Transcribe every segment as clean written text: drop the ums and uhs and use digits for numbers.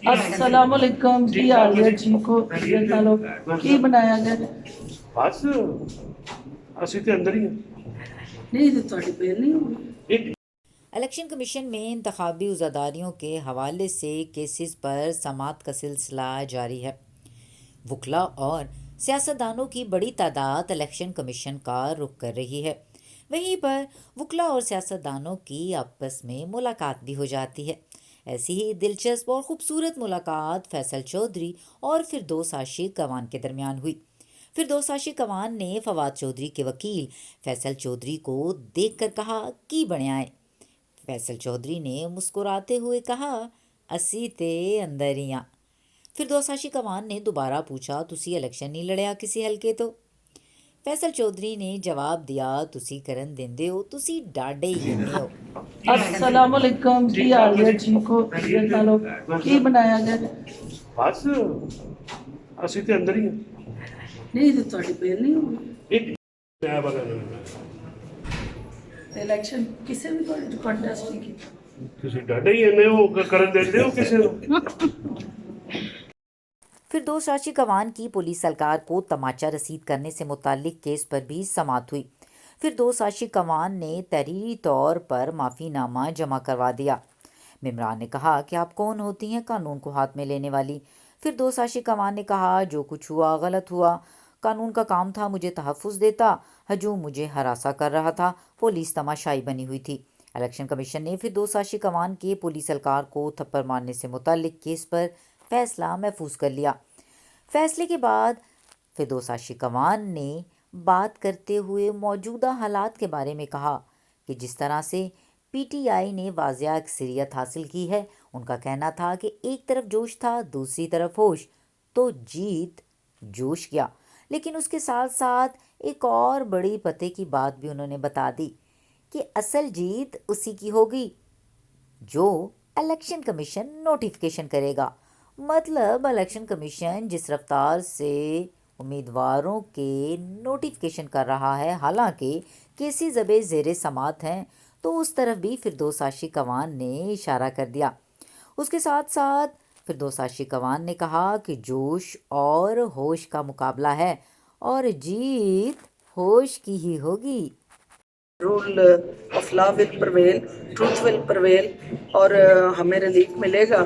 अस्सलाम वालेकुम की हाल है ठीक हो नालो की बनाया गया बस ਅਸੀਂ ਤੇ ਅੰਦਰ ਹੀ नहीं तो ਤੁਹਾਡੀ बेल नहीं होगी एक इलेक्शन कमीशन में इंतखाबी उज़ादारियों के हवाले से केसेस पर समाअत का सिलसिला जारी है। वकला और सियासतदानों की बड़ी तादाद इलेक्शन कमीशन का रुख कर रही है। वहीं पर वकला और सियासतदानों की आपस में मुलाकात भी हो जाती है। ऐसी ही दिलचस्प और ख़ूबसूरत मुलाकात फैसल चौधरी और फिरदौस आशिक कवान के दरमियान हुई। फिरदौस आशिक कवान ने फवाद चौधरी के वकील फैसल चौधरी को देख कर कहा की बनियाए। फैसल चौधरी ने मुस्कुराते हुए कहा असी ते अंदर ही हाँ। फिरदौस आशिक कवान ने दोबारा पूछा तुसी इलेक्शन नहीं लड़िया किसी हल्के तो। फैसल चौधरी ने जवाब दिया तुसी करन देंदे हो तुसी डाडे ही नहीं हो। अस्सलाम वालेकुम की हाल है ठीक हो नालो की बनाया गया बस ਅਸੀਂ ਤੇ ਅੰਦਰ ਹੀ नहीं तो ਤੁਹਾਡੀ बेल नहीं होगी ਇੱਕ ਨया ਵਾਲਾ इलेक्शन किसी भी कंटेस्ट नहीं किया ਤੁਸੀਂ ਡਾਡੇ ਹੀ ਇੰਨੇ ਉਹ ਕਰਨ ਦਿੰਦੇ ਹੋ ਕਿਸੇ ਨੂੰ फिरदौस आशिक कवान की पुलिस एहलकार को तमाचा रसीद करने से मुतालिक केस पर भी समाअत हुई। फिरदौस आशिक कवान ने तहरीरी तौर पर माफ़ीनामा जमा करवा दिया। मिमरान ने कहा कि आप कौन होती हैं कानून को हाथ में लेने वाली। फिरदौस आशिक कवान ने कहा जो कुछ हुआ गलत हुआ, कानून का काम था मुझे तहफ़्फ़ुज़ देता, हजूम मुझे हरासा कर रहा था, पुलिस तमाशाई बनी हुई थी। इलेक्शन कमीशन ने फिरदौस आशिक कवान के पुलिस एहलकार को थप्पड़ मारने से मुतालिक केस पर फैसला महफूज कर लिया। फैसले के बाद फिरदौस आशिक कवान ने बात करते हुए मौजूदा हालात के बारे में कहा कि जिस तरह से पीटीआई ने वाज़िया अक्सरियत हासिल की है, उनका कहना था कि एक तरफ जोश था दूसरी तरफ होश, तो जीत जोश गया। लेकिन उसके साथ साथ एक और बड़ी पते की बात भी उन्होंने बता दी कि असल जीत उसी की होगी जो इलेक्शन कमीशन नोटिफिकेशन करेगा। मतलब इलेक्शन कमीशन जिस रफ्तार से उम्मीदवारों के नोटिफिकेशन कर रहा है, हालांकि केसेस अबे ज़ेरे समात हैं, तो उस तरफ भी फिरदौस आशिक कवान ने इशारा कर दिया। उसके साथ साथ फिरदौस आशिक कवान ने कहा कि जोश और होश का मुकाबला है और जीत होश की ही होगी। Rule of law will prevail, truth will prevail और हमें रिलीफ मिलेगा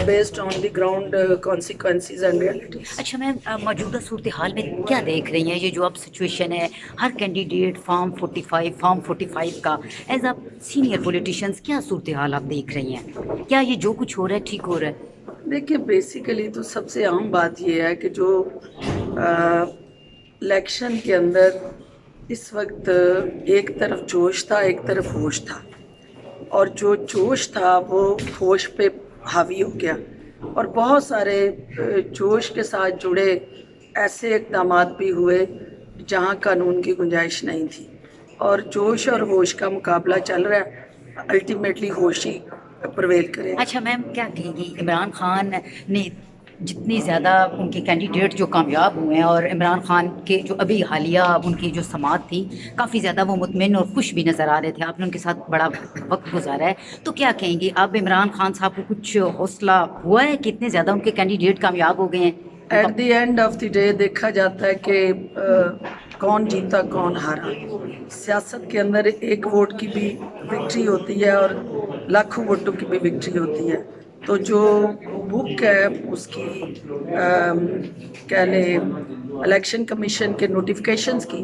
based on the ground consequences and realities. अच्छा मैम, मौजूदा सूरत हाल में क्या देख रही हैं? ये जो अब सिचुएशन है, हर कैंडिडेट फॉर्म 45 का, एज अ सीनियर पॉलिटिशियंस क्या सूरत हाल आप देख रही हैं? क्या ये जो कुछ हो रहा है ठीक हो रहा है? देखिए बेसिकली तो सबसे अहम बात ये है कि जो इलेक्शन के अंदर इस वक्त एक तरफ जोश था एक तरफ होश था, और जो जोश था वो होश पे हावी हो गया, और बहुत सारे जोश के साथ जुड़े ऐसे इक़दाम भी हुए जहां कानून की गुंजाइश नहीं थी, और जोश और होश का मुकाबला चल रहा है। अल्टीमेटली होश ही प्रवेल करेगा। अच्छा मैम, क्या कहेंगी इमरान खान ने जितनी ज़्यादा उनके कैंडिडेट जो कामयाब हुए हैं, और इमरान खान के जो अभी हालिया उनकी जो समाअत थी काफ़ी ज़्यादा वो मुतमिन और खुश भी नज़र आ रहे थे, आपने उनके साथ बड़ा वक्त गुजारा है, तो क्या कहेंगी अब इमरान खान साहब को कुछ हौसला हुआ है कि इतने ज़्यादा उनके कैंडिडेट कामयाब हो गए हैं? At the end of the day देखा जाता है कि कौन जीता कौन हारा। सियासत के अंदर एक वोट की भी विक्ट्री होती है और लाखों वोटों की भी विक्ट्री होती है। तो जो बुक है उसकी कह लें इलेक्शन कमीशन के नोटिफिकेशंस की,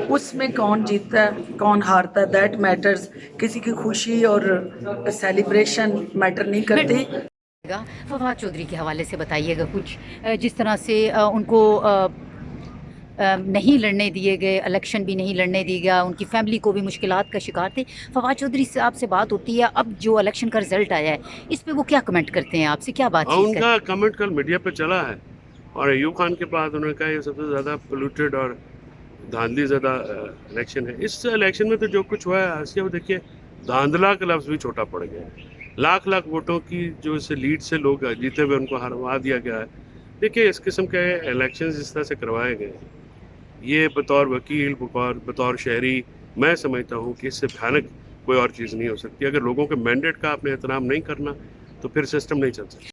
उसमें कौन जीतता है कौन हारता है दैट मैटर्स। किसी की खुशी और सेलिब्रेशन मैटर नहीं करती। फवाद चौधरी के हवाले से बताइएगा कुछ, जिस तरह से उनको नहीं लड़ने दिए गए, इलेक्शन भी नहीं लड़ने दिया गया, उनकी फैमिली को भी मुश्किलात का शिकार थे। फवाद चौधरी से आपसे बात होती है, अब जो इलेक्शन का रिजल्ट आया है इस पे वो क्या कमेंट करते हैं, आपसे क्या बातचीत करते हैं? उनका कमेंट कल मीडिया पे चला है, और अयूब खान के बाद उन्होंने कहा ये सबसे ज़्यादा पोल्यूटेड और धांधली ज़्यादा इलेक्शन है। इस इलेक्शन में तो जो कुछ हुआ है आसिया, वो देखिए धांधला का लफ्ज़ भी छोटा पड़ गया है। लाख लाख वोटों की जो से लीड से लोग जीते हुए उनको हरवा दिया गया है। देखिए इस किस्म के इलेक्शन जिस तरह से करवाए गए, ये बतौर वकील बतौर शहरी मैं समझता हूँ कि इससे भयानक कोई और चीज़ नहीं हो सकती। अगर लोगों के मैंडेट का आपने एहतराम नहीं करना تو پھر سسٹم نہیں چل سکتا.